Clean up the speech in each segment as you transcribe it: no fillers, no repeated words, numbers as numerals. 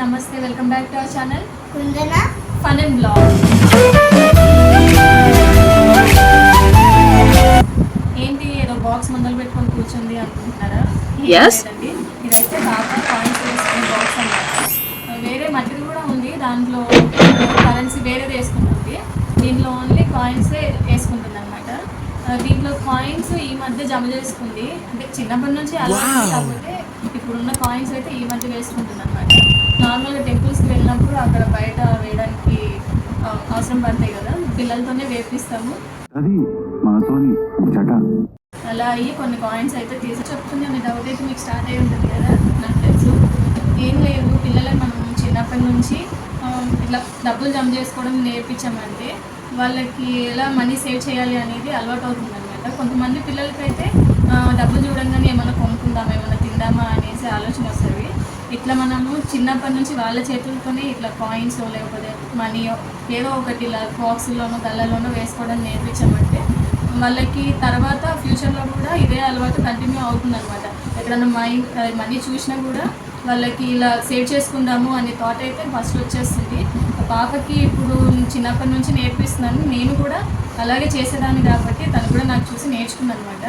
నమస్తే, welcome back to our channel Kundana fun and blog. ఏంటి ఏదో బాక్స్ మొదలు పెట్టుకొని కూర్చుంది అనుకుంటున్నారా? లేదండి, ఇదైతే బాగా కాయిన్స్ వేసుకునే బాక్స్ అన్నమాట. వేరే మట్టి కూడా ఉంది, దాంట్లో కరెన్సీ వేరేది వేసుకుంటుంది. దీంట్లో ఓన్లీ కాయిన్సే వేసుకుంటుంది అనమాట. దీంట్లో కాయిన్స్ ఈ మధ్య జమ చేసుకుంది, అంటే చిన్నప్పటి నుంచి అలవాటు. కాకపోతే ఇప్పుడున్న కాయిన్స్ అయితే ఈ మధ్య వేసుకుంటుంది అనమాట. నార్మల్గా టెంపుల్స్కి వెళ్ళినప్పుడు అక్కడ బయట వేయడానికి అవసరం పడతాయి కదా, పిల్లలతోనే వేపిస్తాము. అలా అయ్యి కొన్ని కాయిన్స్ అయితే తీసి చెప్తుంది. మీ డౌట్ అయితే మీకు స్టార్ట్ అయ్యి ఉంటుంది కదా, నాకు తెలుసు. ఏం లేదు, పిల్లలకు మనం చిన్నప్పటి నుంచి ఇట్లా డబ్బులు జమ చేసుకోవడం నేర్పించామంటే వాళ్ళకి ఎలా మనీ సేవ్ చేయాలి అనేది అలవాటు అవుతుంది అనమాట. కొంతమంది పిల్లలకైతే డబ్బులు చూడంగానే ఏమైనా కొనుక్కుందామా, ఏమైనా తిందామా అనేసి ఆలోచన వస్తుంది. ఇట్లా మనము చిన్నప్పటి నుంచి వాళ్ళ చేతులతోనే ఇట్లా కాయిన్స్ లేకపోతే మనీయో ఏదో ఒకటి ఇలా బాక్సుల్లోనో గల్లలోనో వేసుకోవడం నేర్పించామంటే వాళ్ళకి తర్వాత ఫ్యూచర్లో కూడా ఇదే అలవాటు కంటిన్యూ అవుతుంది అనమాట. ఎక్కడన్నా మనీ చూసినా కూడా వాళ్ళకి ఇలా సేవ్ చేసుకుందాము అనే థాట్ అయితే ఫస్ట్ వచ్చేస్తుంది. పాపకి ఇప్పుడు చిన్నప్పటి నుంచి నేర్పిస్తున్నాను, నేను కూడా అలాగే చేసేదాన్ని కాబట్టి తను కూడా నాకు చూసి నేర్చుకుంది అనమాట.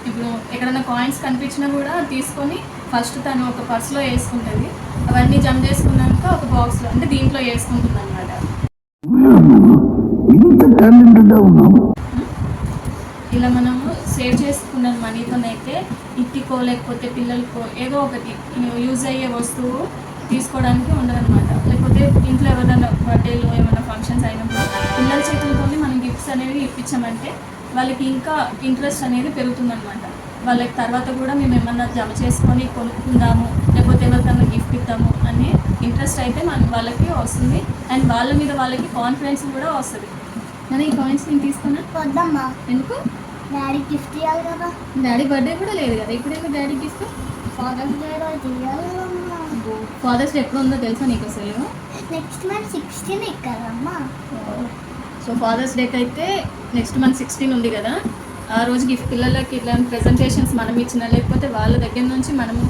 ఇప్పుడు ఎక్కడన్నా కాయిన్స్ కనిపించినా కూడా తీసుకొని ఫస్ట్ తను ఒక పర్స్లో వేసుకుంటుంది. అవన్నీ జమ చేసుకున్నాక ఒక బాక్స్లో అంటే దీంట్లో వేసుకుంటుంది అనమాట. ఇలా మనము సేవ్ చేసుకున్న మనీతోనైతే ఇంటికో లేకపోతే పిల్లలకో ఏదో ఒకటి యూజ్ అయ్యే వస్తువు తీసుకోవడానికి ఉండదన్నమాట. లేకపోతే ఇంట్లో ఎవరైనా బర్త్డేలు ఏమైనా ఫంక్షన్స్ అయినప్పుడు పిల్లల చేతులతోనే మనం గిఫ్ట్స్ అనేవి ఇప్పించామంటే వాళ్ళకి ఇంకా ఇంట్రెస్ట్ అనేది పెరుగుతుందన్నమాట. వాళ్ళకి తర్వాత కూడా మేము ఏమన్నా జమ చేసుకొని కొనుక్కుందాము లేకపోతే ఎవరికన్నా గిఫ్ట్ ఇద్దాము అనే ఇంట్రెస్ట్ అయితే వాళ్ళకి వస్తుంది. అండ్ వాళ్ళ మీద వాళ్ళకి కాన్ఫిడెన్స్ కూడా వస్తుంది. కానీ ఈ కాయిన్స్ నేను తీసుకున్నా వద్దమ్మా. ఎందుకు? డాడీ గిఫ్ట్ ఇవ్వాలి కదా. డాడీ బర్త్డే కూడా లేదు కదా, ఇప్పుడేమో డాడీ గిఫ్ట్. ఫాదర్స్ డే రోజు ఇవ్వాలి కదమ్మా. ఫాదర్స్ డే ఎప్పుడు ఉందో తెలుసా నీకు అసలు? నెక్స్ట్ మంత్ 16 కదమ్మా. సో ఫాదర్స్ డేకి అయితే నెక్స్ట్ మంత్ 16 ఉంది కదా, ఆ రోజు గిఫ్ట్ పిల్లలకి ఇట్లాంటి ప్రెజెంటేషన్స్ మనం ఇచ్చిన లేకపోతే వాళ్ళ దగ్గర నుంచి మనము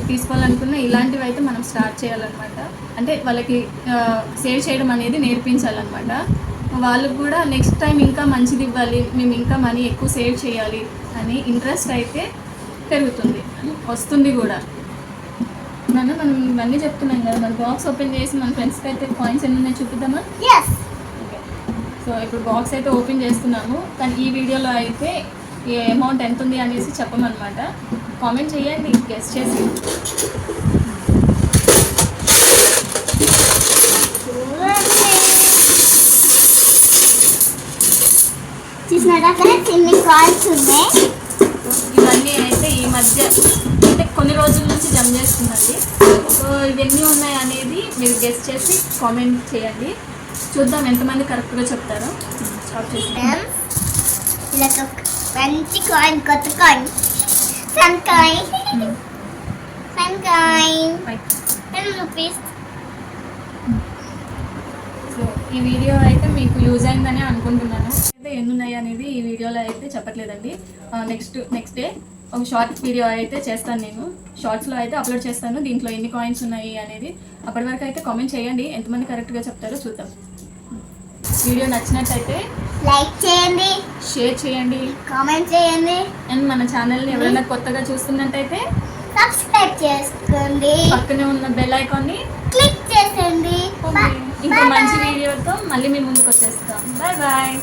తీసుకోవాలనుకున్న ఇలాంటివి అయితే మనం స్టార్ట్ చేయాలన్నమాట. అంటే వాళ్ళకి సేవ్ చేయడం అనేది నేర్పించాలన్నమాట. వాళ్ళకు కూడా నెక్స్ట్ టైం ఇంకా మంచిది ఇవ్వాలి, మేము ఇంకా మనీ ఎక్కువ సేవ్ చేయాలి అని ఇంట్రెస్ట్ అయితే పెరుగుతుంది, వస్తుంది కూడా. మనం ఇవన్నీ చెప్తున్నాం కదా, మన బాక్స్ ఓపెన్ చేసి మన ఫ్రెండ్స్కి అయితే కాయిన్స్ ఎన్ని ఉన్నాయో చూపిద్దామా? ఓకే, సో ఇప్పుడు బాక్స్ అయితే ఓపెన్ చేస్తున్నాము. కానీ ఈ వీడియోలో అయితే ఈ అమౌంట్ ఎంత ఉంది అనేసి చెప్పమన్నమాట. కామెంట్ చేయండి గెస్ చేసి. చూసినారా ఫ్రెండ్స్, ఇన్ని కాయిన్స్ ఉన్నాయి. ఇవన్నీ అయితే ఈ మధ్య అంటే కొన్ని రోజుల నుంచి జమ చేస్తుందండి. సో ఇవన్నీ ఉన్నాయి అనేది మీరు గెస్ చేసి కామెంట్ చేయండి. చూద్దాం ఎంతమంది కరెక్ట్గా చెప్తారో. స్టాప్ చేసి ఇలా ఒక మంచి కాయిన్, కొత్త కాయిన్, సన్ కాయిన్, 10 రూపీస్. సో ఈ వీడియో అయితే మీకు యూజ్ అయిందని అనుకుంటున్నాను. అయితే ఎన్ని ఉన్నాయి అనేది ఈ వీడియోలో అయితే చెప్పట్లేదండి. నెక్స్ట్ డే ఒక షార్ట్ వీడియో అయితే చేస్తాను, నేను షార్ట్స్లో అయితే అప్లోడ్ చేస్తాను దీంట్లో ఎన్ని కాయిన్స్ ఉన్నాయి అనేది. అప్పటి వరకు అయితే కామెంట్ చేయండి ఎంతమంది కరెక్ట్గా చెప్తారో చూద్దాం. వీడియో నచ్చినట్టయితే లైక్ చేయండి, షేర్ చేయండి, కామెంట్ చేయండి. అండ్ మన ఛానల్ని ఎవరైనా కొత్తగా చూస్తున్నట్టయితే సబ్స్క్రైబ్ చేసుకోండి, పక్కనే ఉన్న బెల్ ఐకాన్ని క్లిక్ చేయండి. ఇంకో మంచి వీడియోతో మళ్ళీ మీ ముందుకు వచ్చేస్తాం. Bye bye.